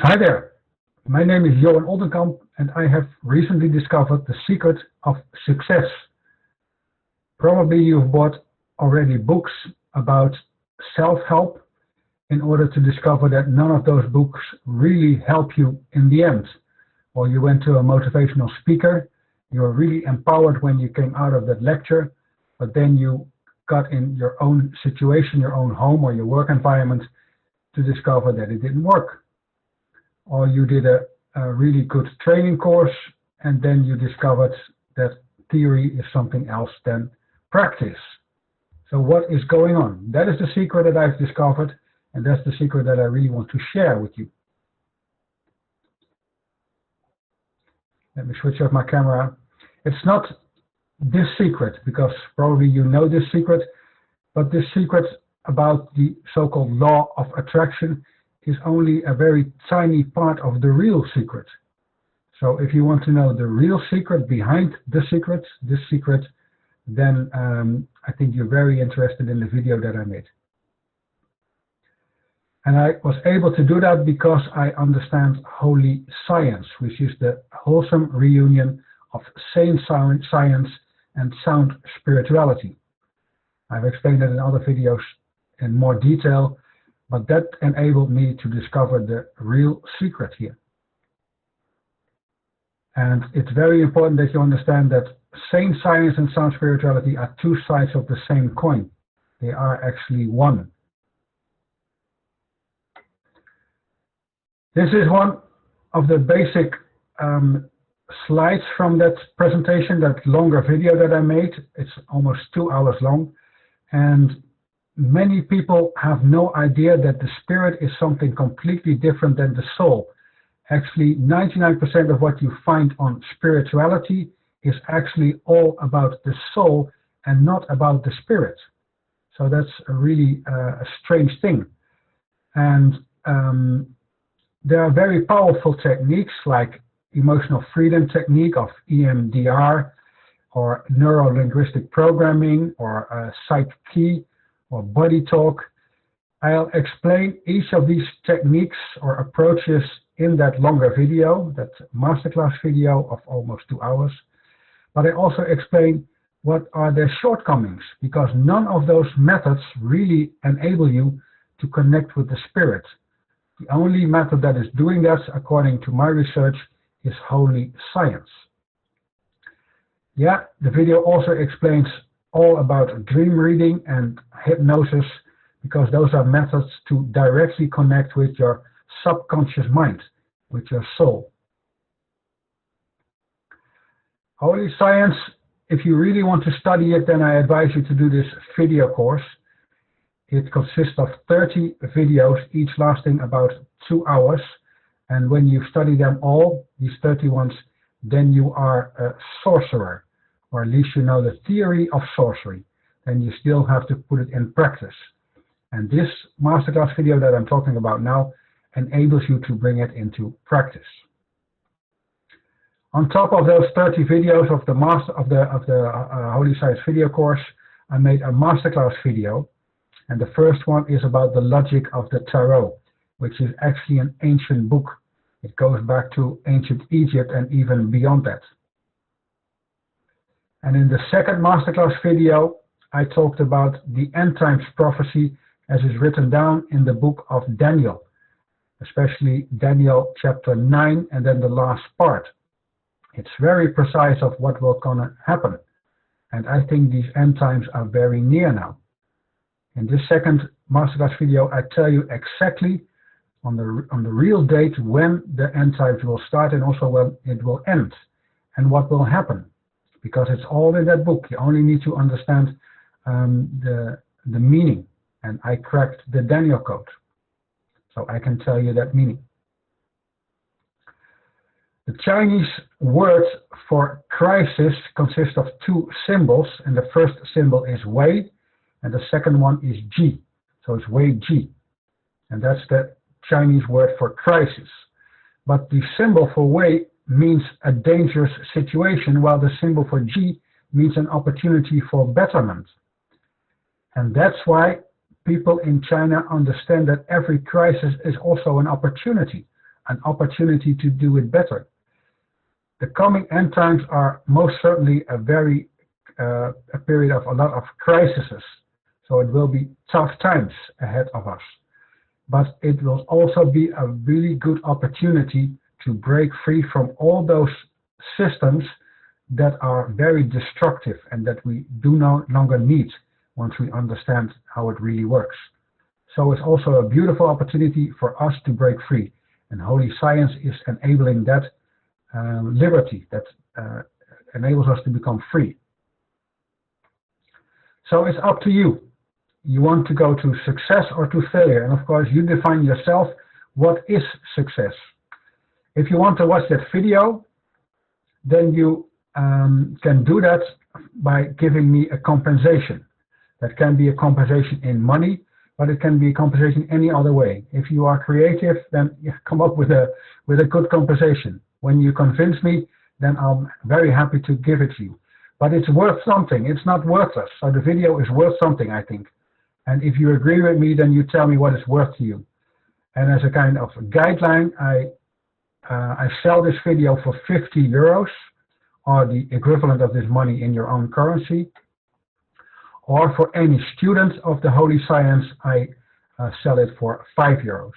Hi there, my name is Johan Oldenkamp and I have recently discovered the secret of success. Probably you've bought already books about self-help in order to discover that none of those books really help you in the end. Or you went to a motivational speaker, you were really empowered when you came out of that lecture, but then you got in your own situation, your own home or your work environment to discover that it didn't work. Or you did a really good training course and then you discovered that theory is something else than practice. So what is going on? That is the secret that I've discovered, and that's the secret that I really want to share with you. Let me switch off my camera. It's not this secret, because probably you know this secret, but this secret about the so-called law of attraction is only a very tiny part of the real secret. So if you want to know the real secret behind the secret, this secret, then I think you're very interested in the video that I made. And I was able to do that because I understand holy science, which is the wholesome reunion of sane science and sound spirituality. I've explained that in other videos in more detail, but that enabled me to discover the real secret here. And it's very important that you understand that sane science and sound spirituality are two sides of the same coin. They are actually one. This is one of the basic slides from that presentation, that longer video that I made. It's almost 2 hours long. And many people have no idea that the spirit is something completely different than the soul. Actually, 99% of what you find on spirituality is actually all about the soul and not about the spirit. So that's a really a strange thing. And there are very powerful techniques like emotional freedom technique of EMDR or neuro-linguistic programming or PSYCH-K or body talk. I'll explain each of these techniques or approaches in that longer video, that masterclass video of almost 2 hours. But I also explain what are their shortcomings, because none of those methods really enable you to connect with the spirit. The only method that is doing that, according to my research, is holy science. Yeah, the video also explains all about dream reading and hypnosis, because those are methods to directly connect with your subconscious mind, with your soul. Holy science, if you really want to study it, then I advise you to do this video course. It consists of 30 videos, each lasting about 2 hours. And when you study them all, these 30 ones, then you are a sorcerer, or at least you know the theory of sorcery. Then you still have to put it in practice. And this masterclass video that I'm talking about now enables you to bring it into practice. On top of those 30 videos of the Holy Science video course, I made a masterclass video, and the first one is about the logic of the tarot, which is actually an ancient book. It goes back to ancient Egypt and even beyond that. And in the second masterclass video, I talked about the end times prophecy as is written down in the book of Daniel, especially Daniel chapter 9 and then the last part. It's very precise of what will gonna happen. And I think these end times are very near now. In this second masterclass video, I tell you exactly on the real date when the end times will start and also when it will end and what will happen, because it's all in that book. You only need to understand the meaning, and I cracked the Daniel code, so I can tell you that meaning. The Chinese word for crisis consists of two symbols, and the first symbol is Wei, and the second one is Ji. So it's Wei Ji, and that's the Chinese word for crisis. But the symbol for Wei means a dangerous situation, while the symbol for Ji means an opportunity for betterment. And that's why people in China understand that every crisis is also an opportunity, an opportunity to do it better. The coming end times are most certainly a period of a lot of crises. So it will be tough times ahead of us. But it will also be a really good opportunity to break free from all those systems that are very destructive and that we do no longer need once we understand how it really works. So it's also a beautiful opportunity for us to break free. And Holy Science is enabling that liberty, that enables us to become free. So it's up to you. You want to go to success or to failure. And of course, you define yourself, what is success? If you want to watch that video, then you can do that by giving me a compensation. That can be a compensation in money, but it can be a compensation any other way. If you are creative, then you come up with a good compensation. When you convince me, then I'm very happy to give it to you. But it's worth something. It's not worthless. So the video is worth something, I think. And if you agree with me, then you tell me what it's worth to you. And as a kind of guideline, I sell this video for 50 euros, or the equivalent of this money in your own currency. Or for any student of the Holy Science, I sell it for 5 euros.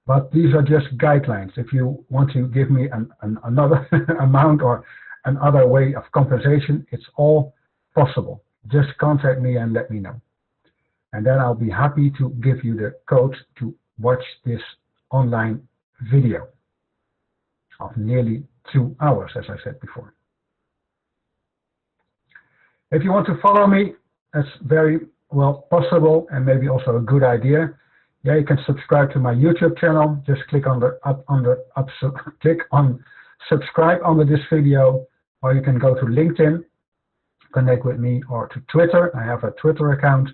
But these are just guidelines. If you want to give me another amount or another way of compensation, it's all possible. Just contact me and let me know. And then I'll be happy to give you the code to watch this online video of nearly 2 hours, as I said before. If you want to follow me, that's very well possible and maybe also a good idea. Yeah, you can subscribe to my YouTube channel. Just click on click on subscribe under this video, or you can go to LinkedIn, connect with me, or to Twitter. I have a Twitter account.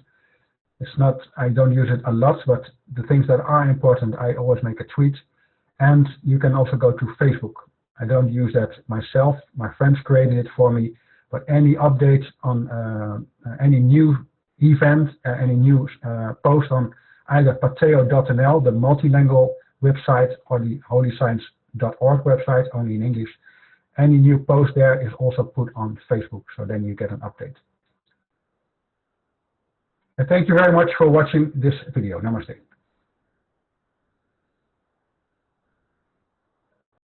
It's not, I don't use it a lot, but the things that are important, I always make a tweet. And you can also go to Facebook. I don't use that myself. My friends created it for me. But any updates on any new event, any new post on either pateo.nl, the multilingual website, or the holyscience.org website, only in English, any new post there is also put on Facebook, so then you get an update. And thank you very much for watching this video. Namaste.